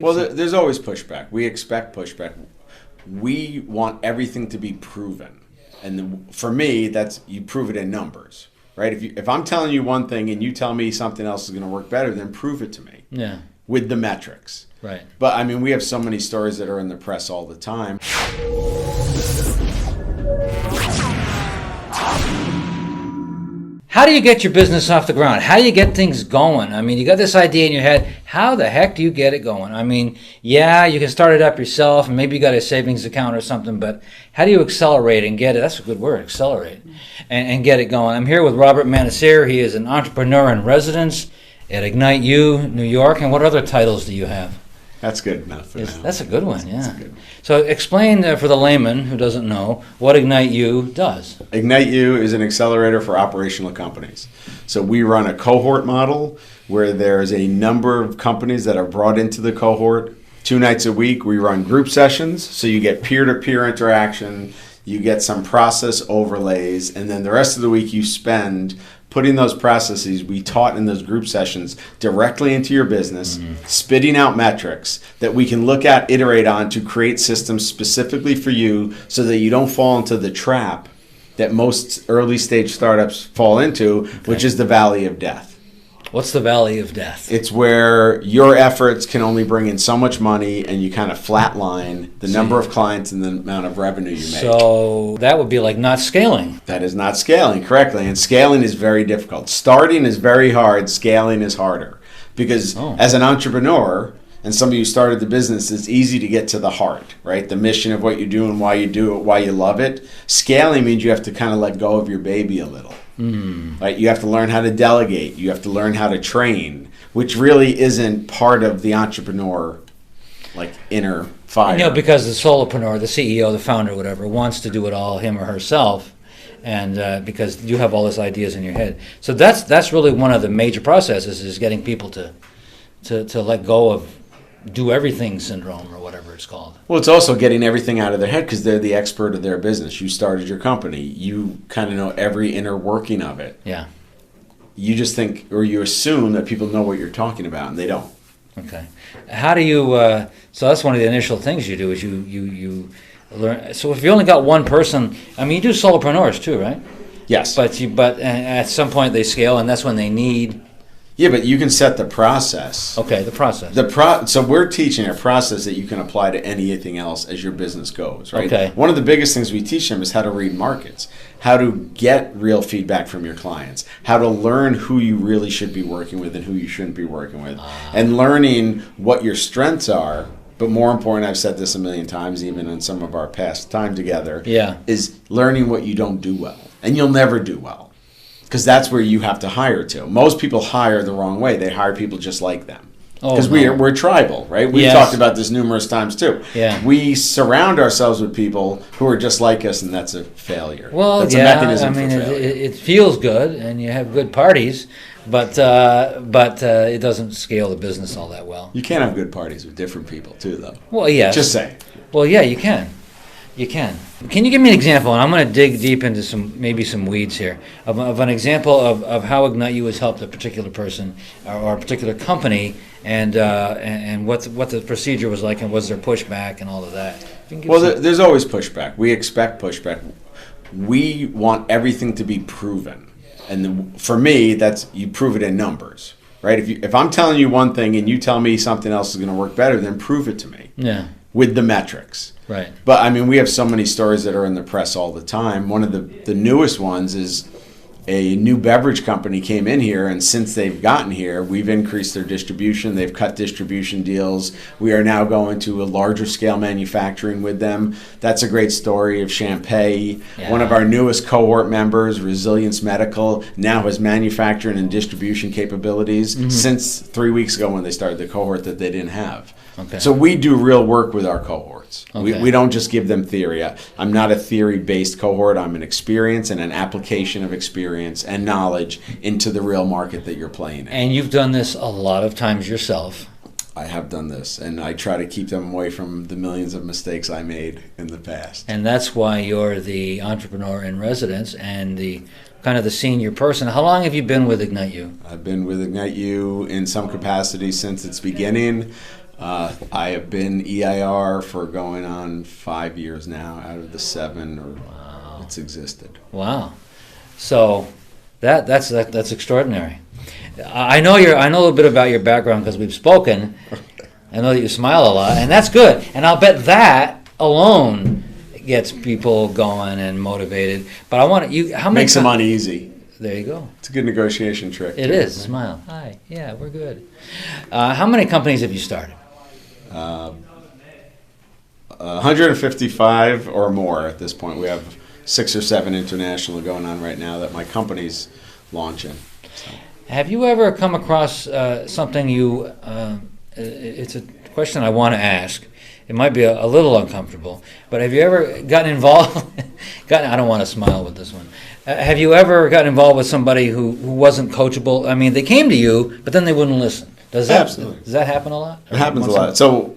Well, there's always pushback. We expect pushback. We want everything to be proven. And for me, that's you prove it in numbers, right? If I'm telling you one thing and you tell me something else is going to work better, then prove it to me. Yeah. With the metrics. Right. But I mean, we have so many stories that are in the press all the time. How do you get your business off the ground? How do you get things going? I mean, you got this idea in your head. How the heck do you get it going? I mean, yeah, you can start it up yourself, and maybe you got a savings account or something, but how do you accelerate and get it? That's a good word, accelerate, and get it going. I'm here with Robert Manasier. He is an entrepreneur in residence at Ignite U, New York. And what other titles do you have? That's good enough for now. That's a good one, yeah. Good one. So explain for the layman who doesn't know what Ignite U does. Ignite U is an accelerator for operational companies. So we run a cohort model where there's a number of companies that are brought into the cohort. 2 nights a week we run group sessions, so you get peer-to-peer interaction, you get some process overlays, and then the rest of the week you spend putting those processes we taught in those group sessions directly into your business, spitting out metrics that we can look at, iterate on to create systems specifically for you so that you don't fall into the trap that most early stage startups fall into, which is the valley of death. What's the valley of death? It's where your efforts can only bring in so much money and you kind of flatline the number of clients and the amount of revenue you make. So that would be like not scaling. That is not scaling correctly, and scaling is very difficult. Starting is very hard, scaling is harder. Because as an entrepreneur and somebody who started the business, it's easy to get to the heart, right? The mission of what you do and why you do it, why you love it. Scaling means you have to kind of let go of your baby a little. Right? You have to learn how to delegate. You have to learn how to train, which really isn't part of the entrepreneur, like inner fire. You know, because the solopreneur, the CEO, the founder, whatever, wants to do it all him or herself, and because you have all those ideas in your head. So that's really one of the major processes is getting people to let go of do everything syndrome or whatever it's called. Well, it's also getting everything out of their head because they're the expert of their business. You started your company. You kind of know every inner working of it. Yeah. You just think or you assume that people know what you're talking about, and they don't. Okay. How do you, so that's one of the initial things you do is you learn. So if you only got one person, I mean, you do solopreneurs too, right? Yes. But at some point they scale, and that's when they need. Yeah, but you can set the process. Okay, the process. So we're teaching a process that you can apply to anything else as your business goes, right? Okay. One of the biggest things we teach them is how to read markets, how to get real feedback from your clients, how to learn who you really should be working with and who you shouldn't be working with, and learning what your strengths are. But more important, I've said this a million times, even in some of our past time together, is learning what you don't do well. And you'll never do well. Because that's where you have to hire to. Most people hire the wrong way. They hire people just like them. Because we're tribal, right? We've talked about this numerous times too. Yeah. We surround ourselves with people who are just like us, and that's a failure. Well, that's a mechanism for failure. It feels good, and you have good parties, but it doesn't scale the business all that well. You can have good parties with different people too, though. Well, yes. Just saying. Well, yeah, you can. You can. Can you give me an example? And I'm going to dig deep into some weeds here of an example of how Ignite U has helped a particular person or a particular company, and what the procedure was like, and was there pushback and all of that. Well, there's always pushback. We expect pushback. We want everything to be proven, and for me, that's you prove it in numbers, right? If I'm telling you one thing and you tell me something else is going to work better, then prove it to me. Yeah. With the metrics. Right. But I mean, we have so many stories that are in the press all the time. One of the newest ones is a new beverage company came in here, and since they've gotten here, we've increased their distribution. They've cut distribution deals. We are now going to a larger scale manufacturing with them. That's a great story of Champagne. Yeah. One of our newest cohort members, Resilience Medical, now has manufacturing and distribution capabilities since 3 weeks ago when they started the cohort that they didn't have. Okay. So we do real work with our cohorts. Okay. We don't just give them theory. I'm not a theory-based cohort. I'm an experience and an application of experience and knowledge into the real market that you're playing in. And you've done this a lot of times yourself. I have done this, and I try to keep them away from the millions of mistakes I made in the past. And that's why you're the entrepreneur in residence and the kind of the senior person. How long have you been with Ignite U? I've been with Ignite U in some capacity since its beginning. I have been EIR for going on 5 years now out of the 7 or it's existed. Wow. So that's extraordinary. I know a little bit about your background because we've spoken. I know that you smile a lot, and that's good. And I'll bet that alone gets people going and motivated. But I want you. How many makes them uneasy. There you go. It's a good negotiation trick. It is. Smile. Hi. Yeah, we're good. How many companies have you started? 155 or more at this point. We have 6 or 7 international going on right now that my company's launching. So. Have you ever come across something you? It's a question I want to ask. It might be a little uncomfortable, but have you ever gotten involved? I don't want to smile with this one. Have you ever gotten involved with somebody who wasn't coachable? I mean, they came to you, but then they wouldn't listen. Absolutely. Does that happen a lot? It happens a lot. So,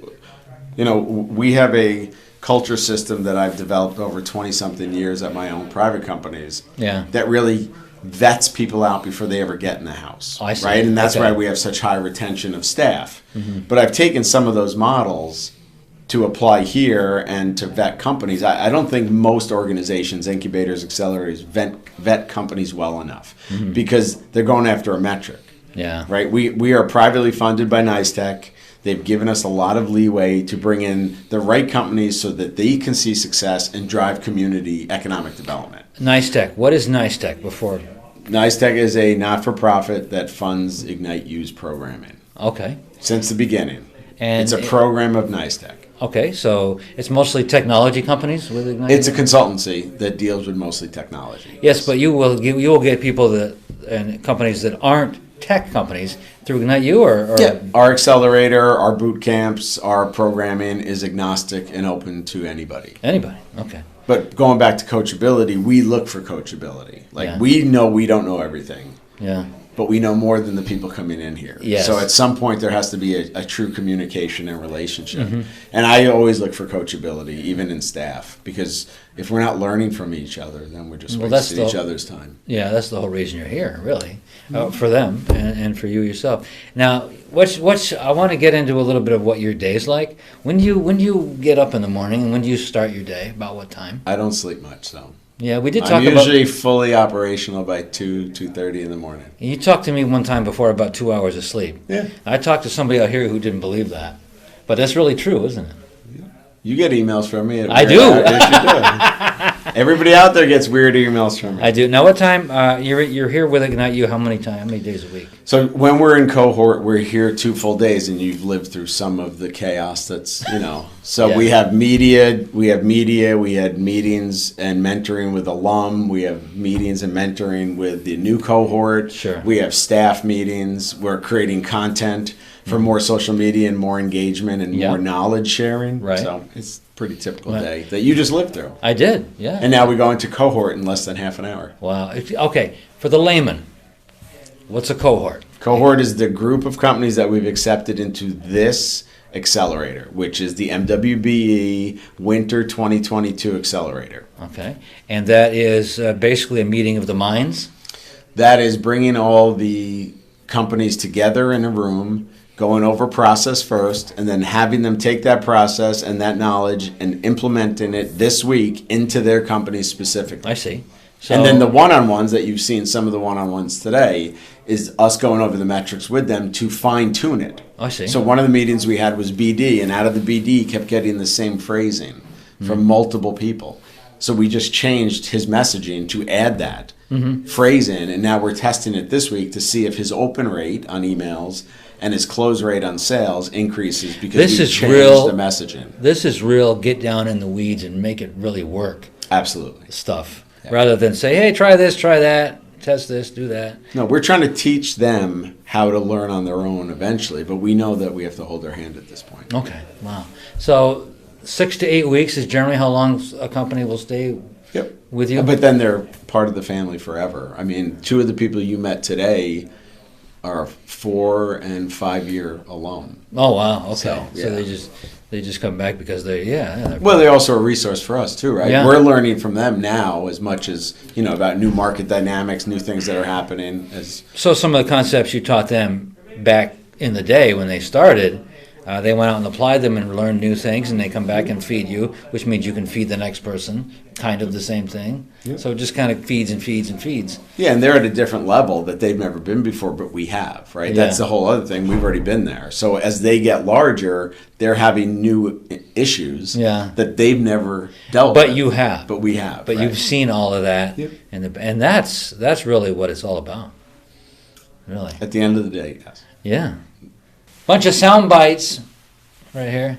we have a culture system that I've developed over 20-something years at my own private companies. Yeah. That really vets people out before they ever get in the house. Oh, I see. Right? And that's Okay. why we have such high retention of staff. Mm-hmm. But I've taken some of those models to apply here and to vet companies. I don't think most organizations, incubators, accelerators, vet companies well enough because they're going after a metric. Yeah. Right? We are privately funded by NICE. They've given us a lot of leeway to bring in the right companies so that they can see success and drive community economic development. NICE. What is NICE before? NICE is a not-for-profit that funds Ignite U's programming. Okay. Since the beginning. And it's a program of NICE. Okay, so it's mostly technology companies with Ignite? It's a consultancy that deals with mostly technology. Yes, but you will get people and companies that aren't tech companies through Ignite U or yeah. Our accelerator, our boot camps, our programming is agnostic and open to anybody. Anybody, okay. But going back to coachability, we look for coachability. We know we don't know everything. Yeah. But we know more than the people coming in here. Yes. So at some point there has to be a true communication and relationship. Mm-hmm. And I always look for coachability, even in staff, because if we're not learning from each other, then we're just wasting each other's time. Yeah, that's the whole reason you're here, really, for them and for you yourself. Now, I want to get into a little bit of what your day's like. When do you get up in the morning, and when do you start your day? About what time? I don't sleep much, so. Yeah, we did talk about... I'm usually fully operational by 2:30 in the morning. You talked to me one time before about 2 hours of sleep. Yeah. I talked to somebody out here who didn't believe that. But that's really true, isn't it? You get emails from me. I do. Yes, you do. Everybody out there gets weird emails from me. I do. Now, what time you're here with Ignite U? How many days a week? So when we're in Cohort, we're here 2 full days, and you've lived through some of the chaos that's So yeah. We had meetings and mentoring with alum. We have meetings and mentoring with the new cohort. Sure. We have staff meetings. We're creating content for more social media and more engagement and more knowledge sharing. Right. So it's a pretty typical day that you just lived through. I did, yeah. And now we go into Cohort in less than half an hour. Wow. Okay, for the layman, what's a cohort? Cohort is the group of companies that we've accepted into this accelerator, which is the MWBE Winter 2022 Accelerator. Okay. And that is basically a meeting of the minds? That is bringing all the companies together in a room, going over process first, and then having them take that process and that knowledge and implementing it this week into their companies specifically. I see. So, and then the one-on-ones that you've seen, some of the one-on-ones today, is us going over the metrics with them to fine-tune it. I see. So one of the meetings we had was BD, and out of the BD kept getting the same phrasing from multiple people. So we just changed his messaging to add that phrase in, and now we're testing it this week to see if his open rate on emails and his close rate on sales increases because we changed the messaging. This is real get down in the weeds and make it really work. Absolutely. Stuff. Yeah. Rather than say, hey, try this, try that, test this, do that. No, we're trying to teach them how to learn on their own eventually, but we know that we have to hold their hand at this point. Okay, wow. So 6 to 8 weeks is generally how long a company will stay with you? But then they're part of the family forever. I mean, 2 of the people you met today are 4 and 5 year alum. Oh wow! Okay, so they just come back because well, they're also a resource for us too, right? Yeah. We're learning from them now as much as about new market dynamics, new things that are happening. So some of the concepts you taught them back in the day when they started, They went out and applied them and learned new things, and they come back and feed you, which means you can feed the next person, kind of the same thing. Yeah. So it just kind of feeds and feeds and feeds. Yeah, and they're at a different level that they've never been before, but we have, right? Yeah. That's the whole other thing. We've already been there. So as they get larger, they're having new issues that they've never dealt with. But you have. But we have. But right? you've seen all of that, Yep. and that's really what it's all about. Really. At the end of the day, yes. Yeah. Bunch of sound bites right here.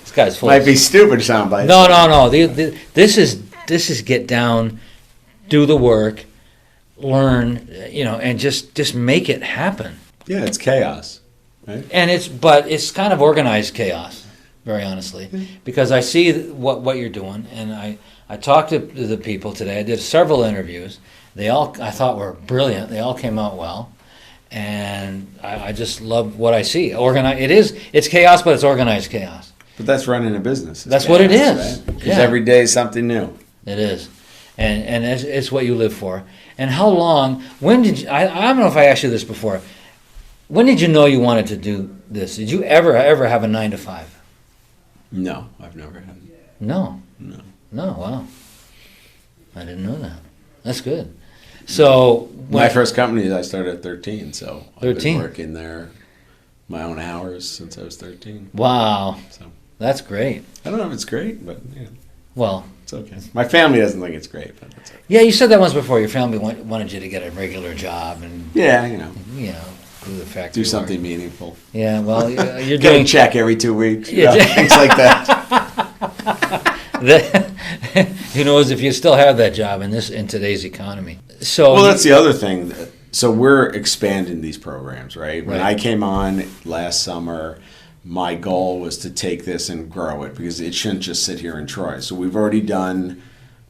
This guy's full. Might be stupid sound bites. No. This is get down, do the work, learn, and just make it happen. Yeah, it's chaos, right? And it's kind of organized chaos, very honestly, because I see what you're doing, and I talked to the people today. I did several interviews. They all I thought were brilliant. They all came out well. And I just love what I see. It's chaos, but it's organized chaos. But that's running a business. That's what it is. Because Yeah. every day is something new. It is. And it's what you live for. And how long, when did you, I don't know if I asked you this before, when did you know you wanted to do this? Did you ever have a 9 to 5? No, I've never had. No. No. No, wow. I didn't know that. That's good. So My first company, I started at 13, so 13. I've been working there my own hours since I was 13. Wow. So That's great. I don't know if it's great, but yeah, Well, it's okay. My family doesn't think it's great, but it's okay. yeah, you said that once before. Your family wanted you to get a regular job and, Yeah, do the factory do something meaningful. Yeah, well, you're Get a doing check every 2 weeks. Yeah. Things like that. Who knows if you still have that job in today's economy? So Well, that's the other thing. So we're expanding these programs, right? When Right. I came on last summer, my goal was to take this and grow it because it shouldn't just sit here in Troy. So we've already done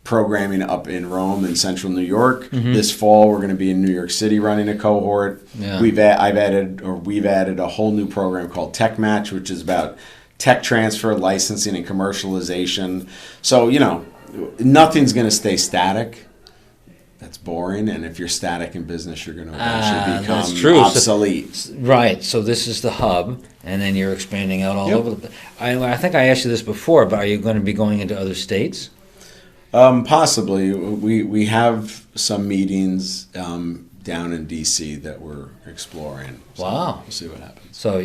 programming up in Rome and Central New York. This fall, we're going to be in New York City running a cohort. Yeah. We've added a whole new program called Tech Match, which is about tech transfer, licensing, and commercialization. So nothing's going to stay static. That's boring, and if you're static in business, you're going to eventually that's become true. obsolete. right. So this is the hub, and then you're expanding out all Yep. over the. I think I asked you this before, but are you going to be going into other states? Possibly. We have some meetings down in D.C. that we're exploring. So Wow. We'll see what happens. So,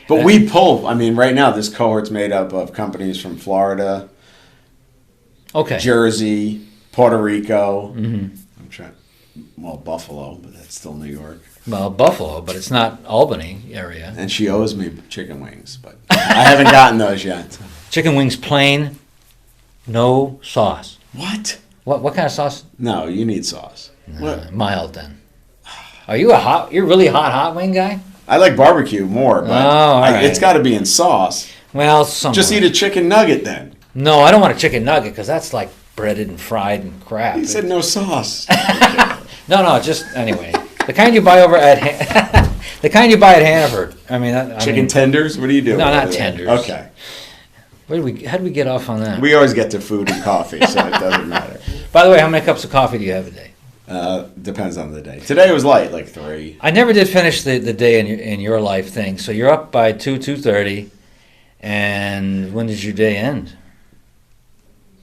But we pull, right now this cohort's made up of companies from Florida, okay. Jersey, Puerto Rico. Mm-hmm. I'm trying, Buffalo, but that's still New York. Well, Buffalo, but it's not Albany area. And she owes me chicken wings, but I haven't gotten those yet. Chicken wings plain, no sauce. What? What kind of sauce? No, you need sauce. What? Mild then. Are you you're really hot wing guy? I like barbecue more, but all right. it's got to be in sauce. Well, Just eat a chicken nugget then. No, I don't want a chicken nugget because that's like breaded and fried and crap. He said no sauce. No, just anyway. The kind you buy over at the kind you buy at Hannaford. Chicken tenders? What do you do? No, not tenders. Okay. How did we get off on that? We always get to food and coffee, so it doesn't matter. By the way, how many cups of coffee do you have a day? Depends on the day. Today was light, like 3. I never did finish the day in your life thing. So you're up by 2:30, and when does your day end?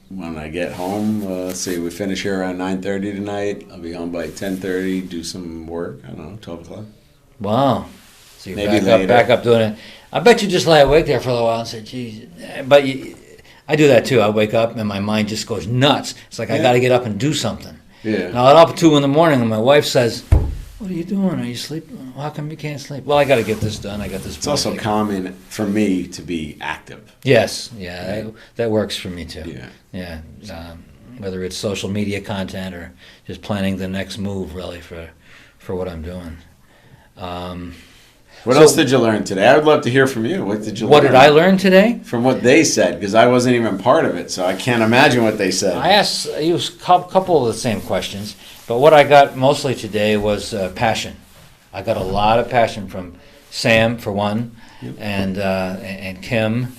When I get home, let's see, we finish here around 9:30 tonight. I'll be home by 10:30, do some work. I don't know, 12 o'clock. Wow. So you're Maybe back up doing it. I bet you just lay awake there for a little while and say, geez. But I do that too. I wake up and my mind just goes nuts. It's like I got to get up and do something. Yeah. Now I'm up at 2 in the morning and my wife says, "What are you doing? Are you sleeping? How come you can't sleep?" Well, I got to get this done. I got this. It's also common for me to be active. Yes, yeah, that works for me too. Yeah. Yeah, whether it's social media content or just planning the next move, really for what I'm doing. What else did you learn today? I would love to hear from you. What did you learn? What did I learn today? From what they said, because I wasn't even part of it, so I can't imagine what they said. I asked you a couple of the same questions, but what I got mostly today was passion. I got a lot of passion from Sam, for one, and Kim,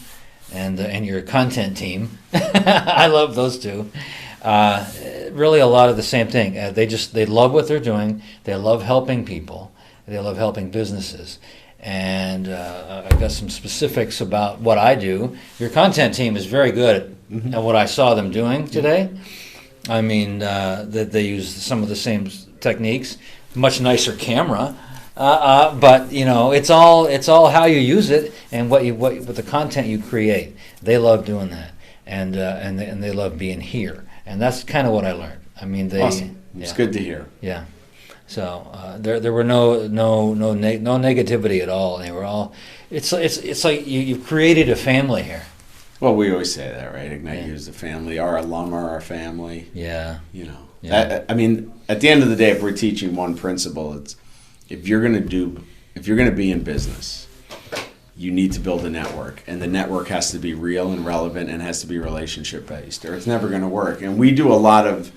and your content team. I love those two. Really, a lot of the same thing. They love what they're doing. They love helping people. They love helping businesses, and I've got some specifics about what I do. Your content team is very good at what I saw them doing today. I mean, that they use some of the same techniques, much nicer camera, but it's all how you use it and what the content you create. They love doing that, and they love being here, and that's kind of what I learned. I mean, Awesome. It's good to hear. Yeah. So there were no negativity at all. They were all. It's like you've created a family here. Well, we always say that, right? Ignite U is the family. Our alum are our family. Yeah. Yeah. I mean, at the end of the day, if we're teaching one principle, it's if you're going to be in business, you need to build a network, and the network has to be real and relevant and has to be relationship based, or it's never going to work. And we do a lot of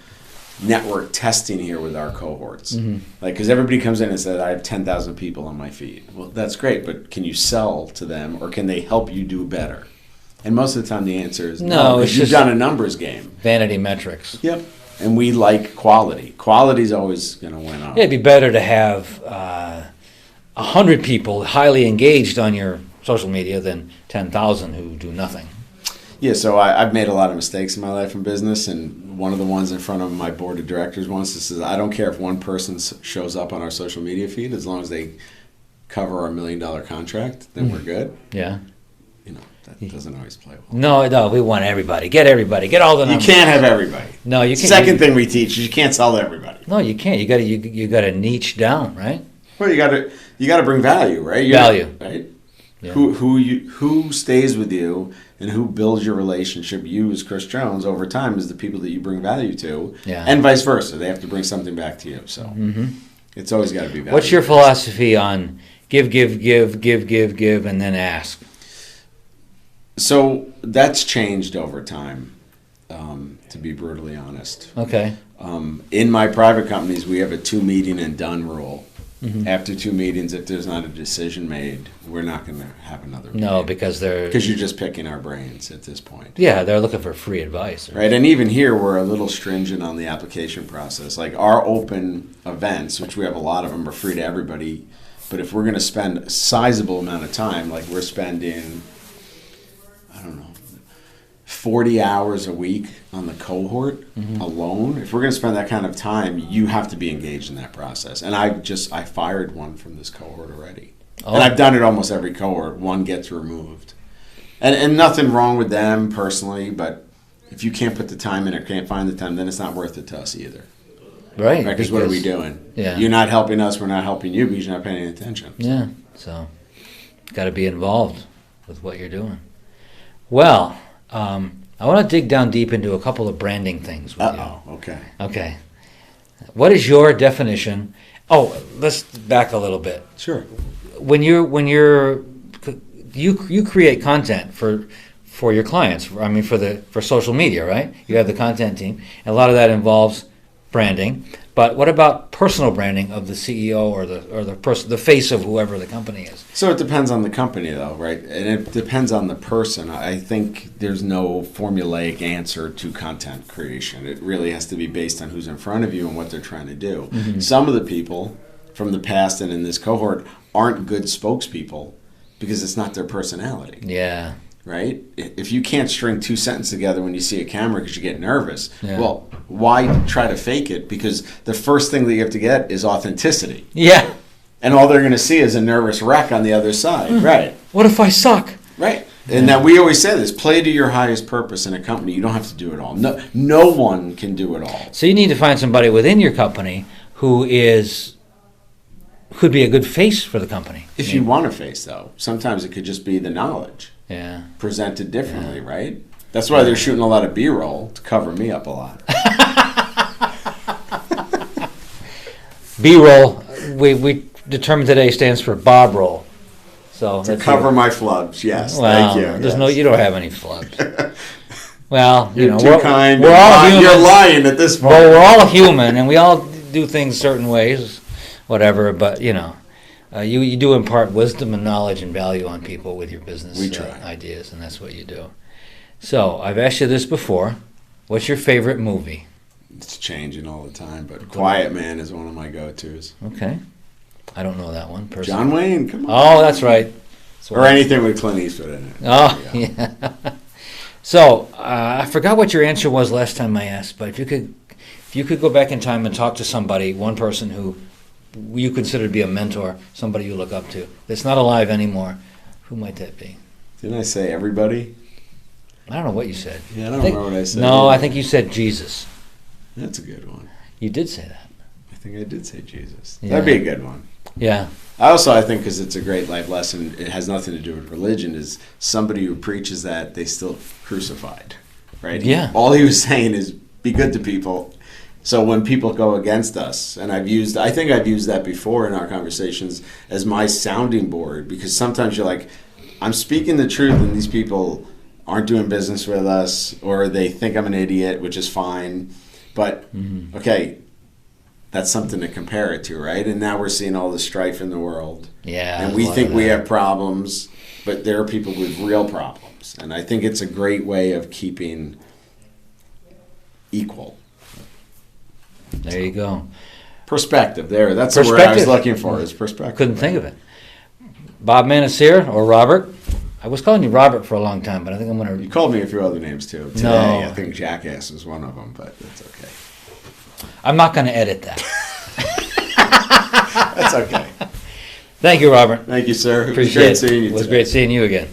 network testing here with our cohorts, because everybody comes in and says, I have 10,000 people on my feed. Well, that's great, but can you sell to them, or can they help you do better? And most of the time the answer is no, because you've done a numbers game. Vanity metrics. Yep. And we like quality. Quality's always going to win out. Yeah, it'd be better to have 100 people highly engaged on your social media than 10,000 who do nothing. Yeah, so I've made a lot of mistakes in my life in business, and one of the ones in front of my board of directors once says, I don't care if one person shows up on our social media feed, as long as they cover our $1 million contract, then we're good. Yeah. That doesn't always play well. No, we want everybody. Get all the numbers. You can't have everybody. No, you can't. Second thing we teach is you can't sell to everybody. No, you can't. You got to niche down, right? Well, you got to bring value, right? Value, right? Yeah. Who stays with you and who builds your relationship, you as Chris Jones, over time is the people that you bring value to, and vice versa. They have to bring something back to you. So it's always got to be value. What's your philosophy on give, and then ask? So that's changed over time, to be brutally honest. Okay. In my private companies, we have a 2 meeting and done rule. After 2 meetings, if there's not a decision made, we're not going to have another meeting. No, because you're just picking our brains at this point. Yeah, they're looking for free advice. Right, and even here, we're a little stringent on the application process. Like our open events, which we have a lot of them, are free to everybody. But if we're going to spend a sizable amount of time, like we're spending, 40 hours a week on the cohort alone. If we're going to spend that kind of time, you have to be engaged in that process. And I fired one from this cohort already. Oh. And I've done it almost every cohort. One gets removed. And nothing wrong with them personally, but if you can't put the time in or can't find the time, then it's not worth it to us either. Right. Because what are we doing? Yeah. You're not helping us, we're not helping you because you're not paying any attention. Yeah. So, got to be involved with what you're doing. Well, I want to dig down deep into a couple of branding things with you. Okay. Okay. What is your definition? Oh, let's back a little bit. Sure. When you create content for your clients. For social media, right? You have the content team, and a lot of that involves branding. But what about personal branding of the CEO or the person, the face of whoever the company is? So it depends on the company, though, right? And it depends on the person. I think there's no formulaic answer to content creation. It really has to be based on who's in front of you and what they're trying to do. Some of the people from the past and in this cohort aren't good spokespeople because it's not their personality. Yeah. Right? If you can't string 2 sentences together when you see a camera because you get nervous, well, why try to fake it? Because the first thing that you have to get is authenticity. Yeah. And all they're going to see is a nervous wreck on the other side. Right. What if I suck? Right. And that we always say this, play to your highest purpose in a company. You don't have to do it all. No one can do it all. So you need to find somebody within your company who could be a good face for the company. If you want a face, though, sometimes it could just be the knowledge. Yeah. Presented differently, right? That's why they're shooting a lot of B-roll to cover me up a lot. B-roll, we determined today stands for Bob roll. So to cover my flubs, yes. Well, thank you. You don't have any flubs. Well, you're too kind. We're all human. You're lying at this point. Well, we're all human, and we all do things certain ways, whatever. But you do impart wisdom and knowledge and value on people with your business ideas, and that's what you do. So I've asked you this before. What's your favorite movie? It's changing all the time, but Quiet Man is one of my go-tos. Okay. I don't know that one personally. John Wayne, come on. Oh, that's right. Or anything with Clint Eastwood in it. Oh, yeah. So I forgot what your answer was last time I asked, but if you could go back in time and talk to somebody, one person who you consider to be a mentor, somebody you look up to, that's not alive anymore, who might that be? Didn't I say everybody? I don't know what you said. Yeah, I don't remember what I said. No, I think you said Jesus. That's a good one. You did say that. I think I did say Jesus. Yeah. That'd be a good one. Yeah. I think, because it's a great life lesson, it has nothing to do with religion, is somebody who preaches that they still crucified, right? Yeah. All he was saying is be good to people. So when people go against us, and I think I've used that before in our conversations as my sounding board, because sometimes you're like, I'm speaking the truth and these people aren't doing business with us, or they think I'm an idiot, which is fine. But, okay, that's something to compare it to, right? And now we're seeing all the strife in the world. Yeah. And we think we have problems, but there are people with real problems. And I think it's a great way of keeping equal. There you go. Perspective. That's the word I was looking for, is perspective. Couldn't think of it. Bob Manasier or Robert? I was calling you Robert for a long time, but I think I'm going to... You called me a few other names, too. Today, No. I think Jackass was one of them, but that's okay. I'm not going to edit that. That's okay. Thank you, Robert. Thank you, sir. Appreciate it was great seeing you It was today. great seeing you again.